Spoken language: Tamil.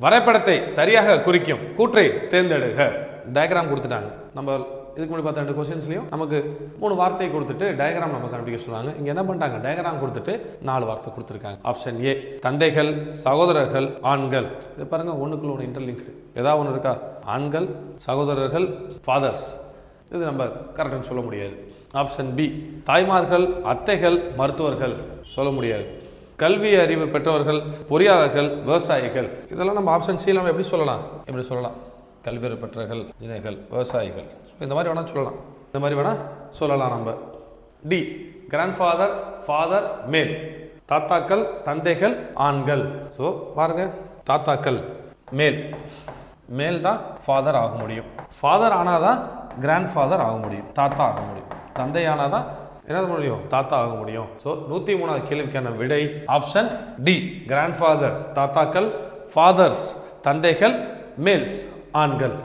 வரைபடத்தை சரியாக குறிக்கும் கூற்றை தேர்ந்தெடுக. டயக்ராம் கொடுத்துட்டாங்க. நம்ம இதுக்கு முன்னாடி பார்த்த 2 क्वेश्चंसலயும் நமக்கு 3 வார்த்தை கொடுத்துட்டு டயக்ராம் நம்ம கண்டுபிடிக்க சொல்றாங்க. இங்க என்ன பண்ணிட்டாங்க? டயக்ராம் கொடுத்துட்டு 4 வார்த்தை கொடுத்திருக்காங்க. ஆப்ஷன் ஏ தந்தைகள், சகோதரர்கள், ஆண்கள். இது பாருங்க ஒண்ணுக்குள்ள ஒன்று இன்டர்லிங்க்டு. ஏதாவது ஒன்று இருக்கா? ஆண்கள், சகோதரர்கள், ஃபாதர்ஸ். இது நம்ம கரெக்ட்னு சொல்ல முடியாது. ஆப்ஷன் பி தாய்மார்கள், அத்தைகள், மருத்துவர்கள். சொல்ல முடியாது. கல்வி அறிவு பெற்றவர்கள், பொறியாளர்கள், விவசாயிகள். இதெல்லாம் நம்ம ஆப்ஷன் சி நம்ம எப்படி சொல்லலாம்? கல்வி அறிவு பெற்றவர்கள், இணைகள், விவசாயிகள். இந்த மாதிரி வேணா சொல்லலாம். நம்ம டி கிராண்ட்ஃபாதர், ஃபாதர், மேல். தாத்தாக்கள், தந்தைகள், ஆண்கள். ஸோ பாருங்க, தாத்தாக்கள் மேல் தான் ஃபாதர் ஆக முடியும். ஃபாதர் ஆனாதான் கிராண்ட்ஃபாதர் ஆக முடியும், தாத்தா ஆக முடியும். தந்தை ஆனாதான் என்ன முடியும்? தாத்தா ஆக முடியும். ஸோ 103வது கேள்விக்கான விடை ஆப்ஷன் டி கிராண்ட்ஃபாதர் தாத்தாக்கள், ஃபாதர்ஸ் தந்தைகள், மேல்ஸ் ஆண்கள்.